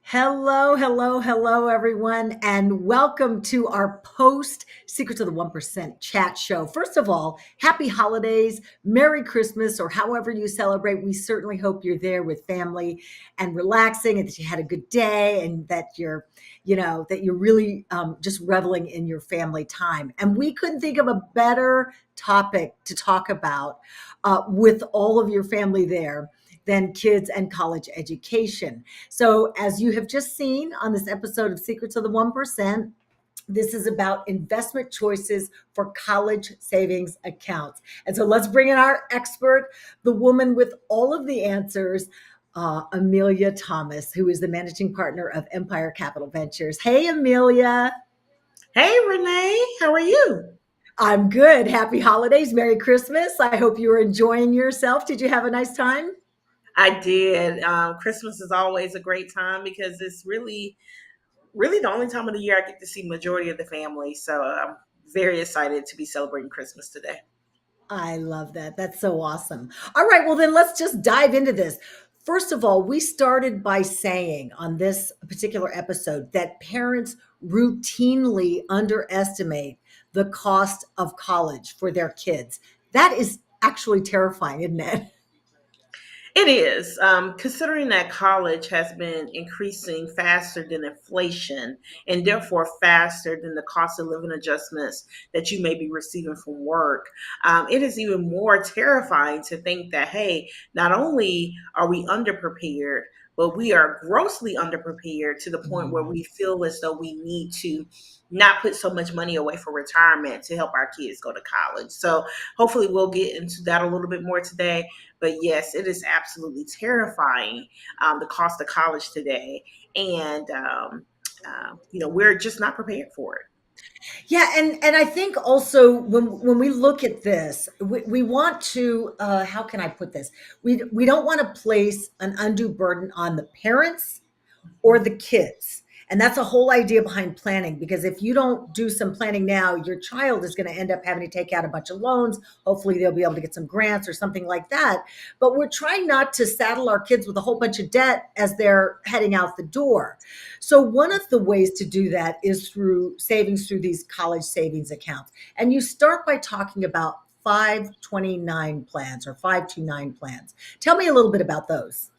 Hello, hello, hello, everyone, and welcome to our post Secrets of the 1% chat show. First of all, happy holidays, Merry Christmas, or however you celebrate. We certainly hope you're there with family and relaxing and that you had a good day and that you're really just reveling in your family time. And we couldn't think of a better topic to talk about with all of your family there than kids and college education. So, as you have just seen on this episode of Secrets of the 1%, this is about investment choices for college savings accounts. And so, let's bring in our expert, the woman with all of the answers, Amelia Thomas, who is the managing partner of Empire Capital Ventures. Hey, Amelia. Hey, Renee, how are you? I'm good. Happy holidays. Merry Christmas. I hope you were enjoying yourself. Did you have a nice time? I did. Christmas is always a great time because it's really the only time of the year I get to see majority of the family. So I'm very excited to be celebrating Christmas today. I love that. That's so awesome. All right, well, then let's just dive into this. First of all, we started by saying on this particular episode that parents routinely underestimate the cost of college for their kids. That is actually terrifying, isn't it? It is, considering that college has been increasing faster than inflation and therefore faster than the cost of living adjustments that you may be receiving from work. It is even more terrifying to think that, hey, not only are we underprepared, but we are grossly underprepared to the point where Mhm. we feel as though we need to not put so much money away for retirement to help our kids go to college. So hopefully we'll get into that a little bit more today. But yes, it is absolutely terrifying, the cost of college today. And, we're just not prepared for it. Yeah, and I think also when we look at this, we want to how can I put this? We don't want to place an undue burden on the parents or the kids. And that's a whole idea behind planning because if you don't do some planning now, your child is going to end up having to take out a bunch of loans. Hopefully, they'll be able to get some grants or something like that. But we're trying not to saddle our kids with a whole bunch of debt as they're heading out the door. So, one of the ways to do that is through savings through these college savings accounts. And you start by talking about 529 plans or 529 plans. Tell me a little bit about those.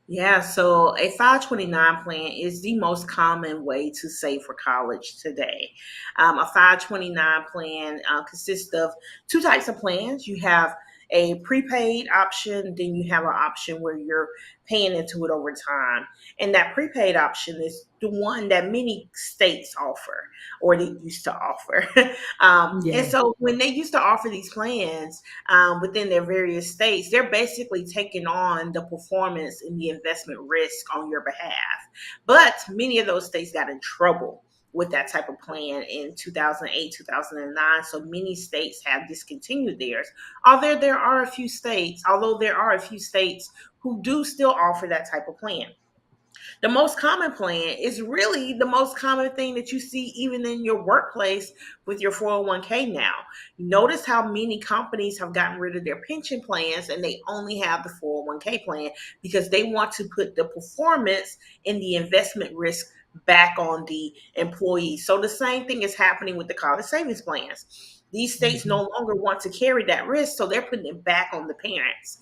Yeah, so a 529 plan is the most common way to save for college today. A 529 plan consists of two types of plans. You have a prepaid option, then you have an option where you're paying into it over time. And that prepaid option is the one that many states offer or they used to offer. And Yeah. so when they used to offer these plans, within their various states, they're basically taking on the performance and the investment risk on your behalf. But many of those states got in trouble with that type of plan in 2008, 2009. So many states have discontinued theirs. Although there are a few states who do still offer that type of plan. The most common plan is really the most common thing that you see even in your workplace with your 401k now. Notice how many companies have gotten rid of their pension plans and they only have the 401k plan because they want to put the performance and the investment risk back on the employee. So the same thing is happening with the college savings plans. These states Mhm. no longer want to carry that risk, so they're putting it back on the parents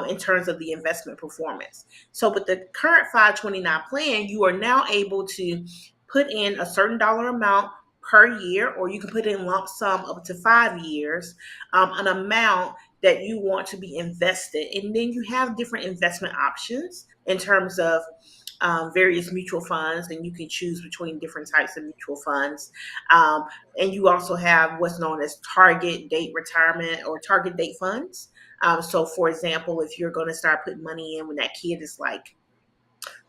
in terms of the investment performance. So with the current 529 plan, you are now able to put in a certain dollar amount per year, or you can put in lump sum up to 5 years, an amount that you want to be invested. And then you have different investment options in terms of various mutual funds, and you can choose between different types of mutual funds. Um, and you also have what's known as target date retirement or target date funds. So, for example, if you're going to start putting money in when that kid is like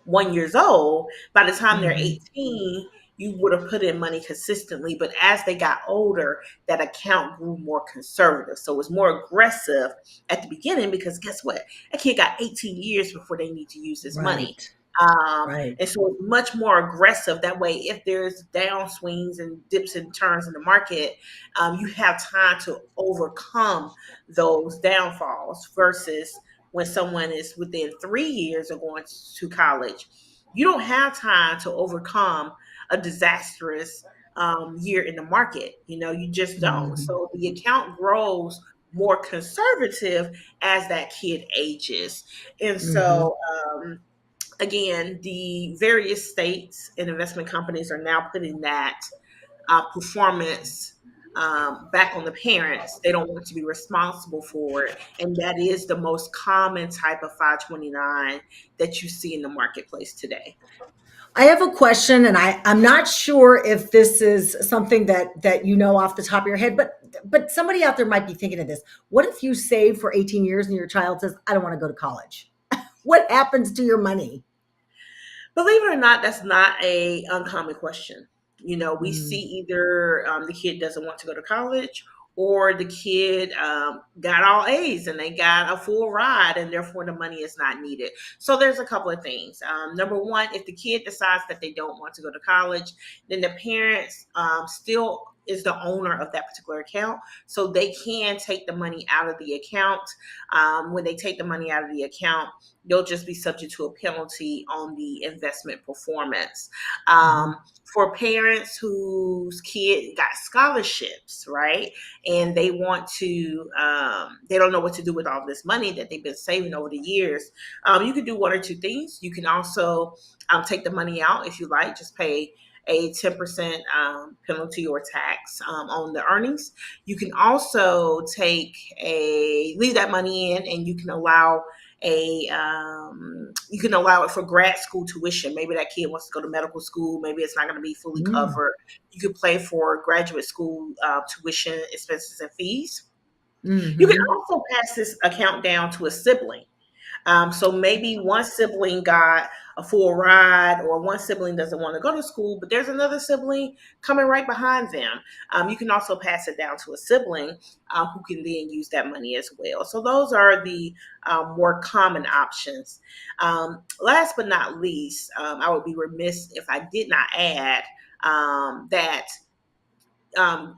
1 years old, by the time they're Mhm. 18, you would have put in money consistently. But as they got older, that account grew more conservative. So it was more aggressive at the beginning because guess what? A kid got 18 years before they need to use this money. Right. Um, Right. and so it's much more aggressive. That way, if there's down swings and dips and turns in the market, you have time to overcome those downfalls versus when someone is within 3 years of going to college. You don't have time to overcome a disastrous year in the market. You just don't. Mhm. So the account grows more conservative as that kid ages. And Mhm. so, again, the various states and investment companies are now putting that performance back on the parents. They don't want to be responsible for it. And that is the most common type of 529 that you see in the marketplace today. I have a question, and I'm not sure if this is something that you know off the top of your head, but somebody out there might be thinking of this. What if you save for 18 years and your child says, "I don't want to go to college"? What happens to your money? Believe it or not, that's not a uncommon question. We see Mm, either the kid doesn't want to go to college, or the kid got all A's and they got a full ride, and therefore the money is not needed. So there's a couple of things. Number one, if the kid decides that they don't want to go to college, then the parents still is the owner of that particular account, so they can take the money out of the account. When they take the money out of the account, they'll just be subject to a penalty on the investment performance. mhm, For parents whose kid got scholarships, right, and they want to, they don't know what to do with all this money that they've been saving over the years, you can do one or two things. You can also take the money out if you like, just pay a 10% penalty or tax on the earnings. You can also leave that money in, and you can allow it for grad school tuition. Maybe that kid wants to go to medical school. Maybe it's not going to be fully mm, covered. You could play for graduate school tuition expenses and fees. You can mhm, also pass this account down to a sibling. So maybe one sibling got a full ride, or one sibling doesn't want to go to school, but there's another sibling coming right behind them. You can also pass it down to a sibling who can then use that money as well. So those are the more common options. Last but not least, I would be remiss if I did not add that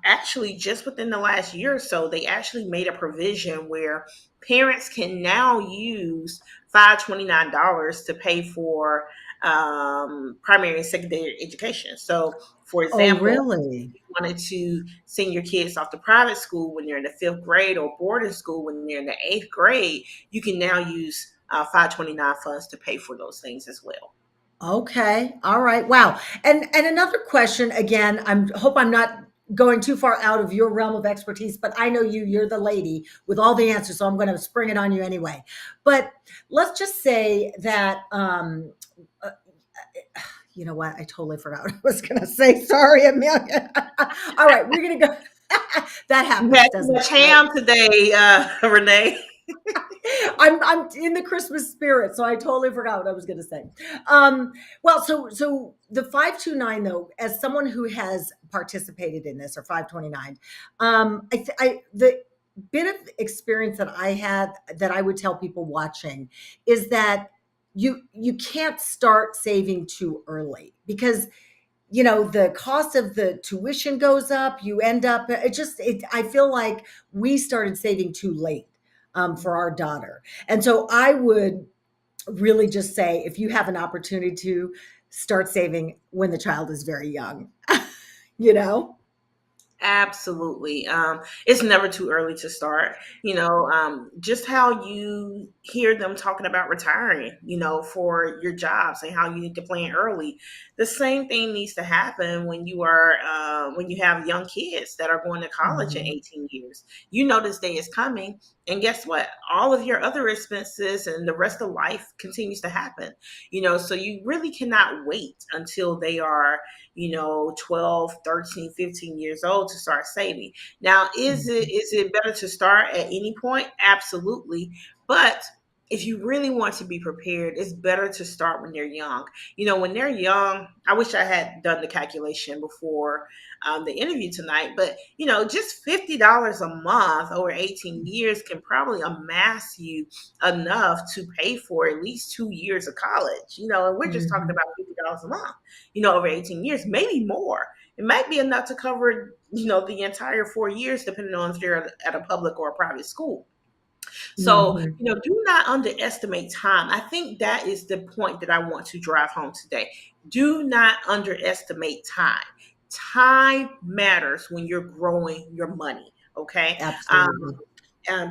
actually just within the last year or so, they actually made a provision where parents can now use $529 to pay for primary and secondary education. So, for Oh, example, really? if you wanted to send your kids off to private school when they're in the fifth grade, or boarding school when they're in the eighth grade, you can now use 529 funds to pay for those things as well. Okay. All right. Wow. And another question again, I'm hope I'm not going too far out of your realm of expertise, but I know you're the lady with all the answers, so I'm going to spring it on you anyway. But let's just say that uh, you know what? I totally forgot what I was going to say. Sorry, Amelia. All right, we're going to go. That You had happens, too doesn't it? much Right? ham today, Renee. I'm in the Christmas spirit, so I totally forgot what I was going to say. Well, so the 529 though, as someone who has participated in this, or 529, the bit of experience that I had that I would tell people watching is that you can't start saving too early, because the cost of the tuition goes up. You end up, I feel like we started saving too late for our daughter. And so I would really just say, if you have an opportunity to start saving when the child is very young, you know? Absolutely. It's never too early to start. Just how you hear them talking about retiring, for your jobs, and how you need to plan early. The same thing needs to happen when you have young kids that are going to college in Mhm. 18 years. You know this day is coming, and guess what? All of your other expenses and the rest of life continues to happen. So you really cannot wait until they are 12, 13, 15 years old to start saving. Now, Mhm. is it better to start at any point? Absolutely. But if you really want to be prepared, it's better to start when they're young. When they're young, I wish I had done the calculation before the interview tonight, but just $50 a month over 18 years can probably amass you enough to pay for at least 2 years of college. And we're just talking Mhm. about $50 a month, over 18 years, maybe more. It might be enough to cover, the entire 4 years, depending on if they're at a public or a private school. So, Mhm. do not underestimate time. I think that is the point that I want to drive home today. Do not underestimate time. Time matters when you're growing your money. Okay. Absolutely.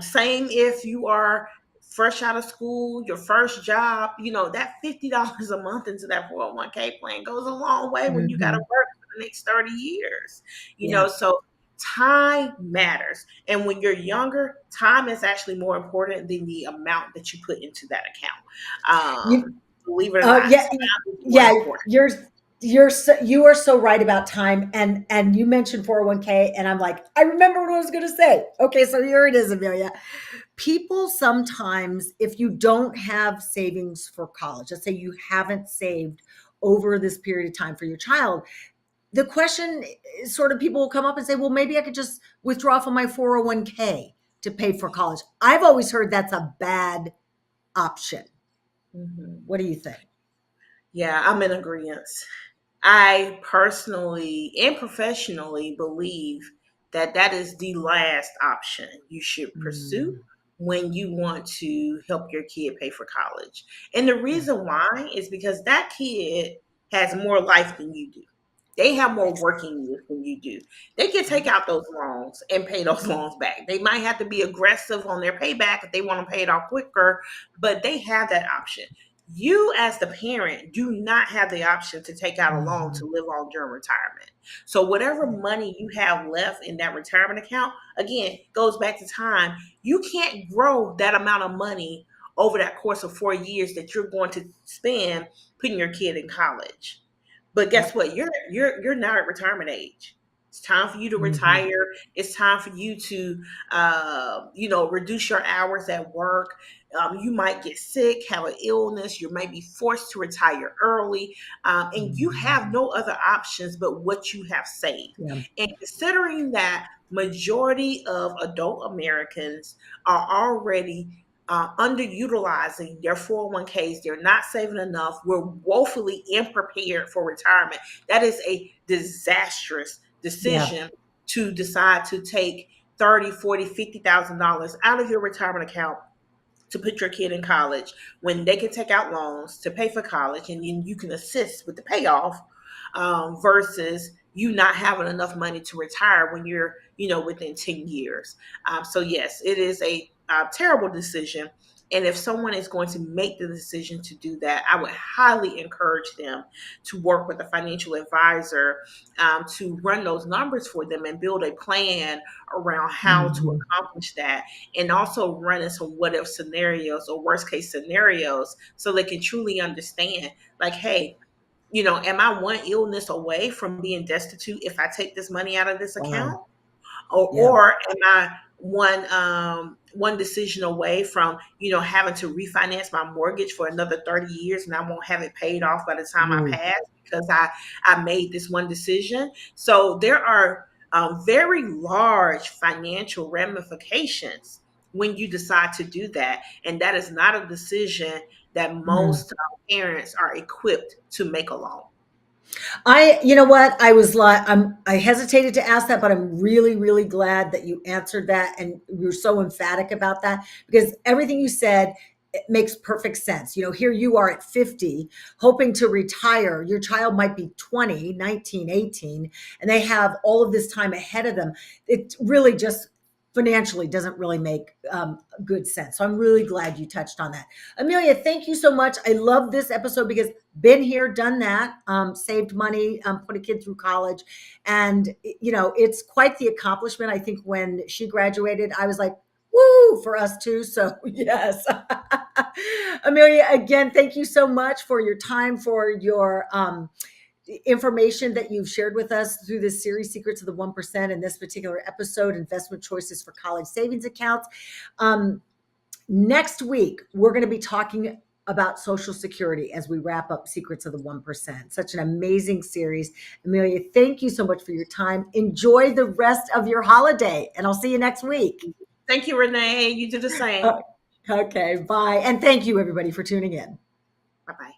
Same if you are fresh out of school, your first job, that $50 a month into that 401k plan goes a long way when you got to Mhm. work for the next 30 years. Yeah. So time matters. And when you're younger, time is actually more important than the amount that you put into that account. You Believe it or Oh not, yeah, time is more yeah. important. You are so right about time, and you mentioned 401k, and I'm like, I remember what I was going to say. Okay, so here it is, Amelia. People sometimes, if you don't have savings for college, let's say you haven't saved over this period of time for your child, the question is sort of people will come up and say, well, maybe I could just withdraw from my 401k to pay for college. I've always heard that's a bad option. Mhm. What do you think? Yeah, I'm in agreement. I personally and professionally believe that that is the last option you should pursue Mm, when you want to help your kid pay for college. And the yeah, reason why is because that kid has more life than you do. They have more ex- working years than you do. They can take yeah. out those loans and pay those loans back. They might have to be aggressive on their payback if they want to pay it off quicker, but they have that option. You, as the parent, do not have the option to take out a loan Mhm. to live on during retirement. So, whatever Yeah. money you have left in that retirement account, again, goes back to time. You can't grow that amount of money over that course of 4 years that you're going to spend putting your kid in college. But guess Yep. what? You're now at retirement age. It's time for you to Mhm. retire. It's time for you to, reduce your hours at work. You might get sick, have an illness. You might be forced to retire early, and you have Mhm. no other options but what you have saved. Yeah. And considering that majority of adult Americans are already underutilizing their 401ks. They're not saving enough. We're woefully unprepared for retirement. That is a disastrous Yeah. decision to decide to take 30, 40, $50,000 out of your retirement account to put your kid in college when they can take out loans to pay for college and then you can assist with the payoff, versus you not having enough money to retire when you're within 10 years. So yes, it is a terrible decision. And if someone is going to make the decision to do that, I would highly encourage them to work with a financial advisor, to run those numbers for them and build a plan around how to Mhm. accomplish that, and also running some what if scenarios or worst case scenarios so they can truly understand, like, hey, am I one illness away from being destitute if I take this money out of this Wow. account? or, Yeah. or am I one decision away from having to refinance my mortgage for another 30 years and I won't have it paid off by the time I Ooh. pass because I made this one decision. So there are very large financial ramifications when you decide to do that, and that is not a decision that Mm. most parents are equipped to make alone. You know what? I hesitated to ask that, but I'm really, really glad that you answered that and you're so emphatic about that because everything you said, it makes perfect sense. Here you are at 50, hoping to retire. Your child might be 20, 19, 18, and they have all of this time ahead of them. It really just financially doesn't really make good sense. So I'm really glad you touched on that. Amelia, thank you so much. I love this episode because been here, done that, saved money, put a kid through college. And, it's quite the accomplishment. I think when she graduated, I was like, woo, for us too. So, yes. Amelia, again, thank you so much for your time, for your information that you've shared with us through this series, Secrets of the 1%, in this particular episode, Investment Choices for College Savings Accounts. Next week, we're going to be talking about Social Security as we wrap up Secrets of the 1%. Such an amazing series. Amelia, thank you so much for your time. Enjoy the rest of your holiday, and I'll see you next week. Thank you, Renee. You do the Uh, same. okay, bye. And thank you, everybody, for tuning in. Bye bye.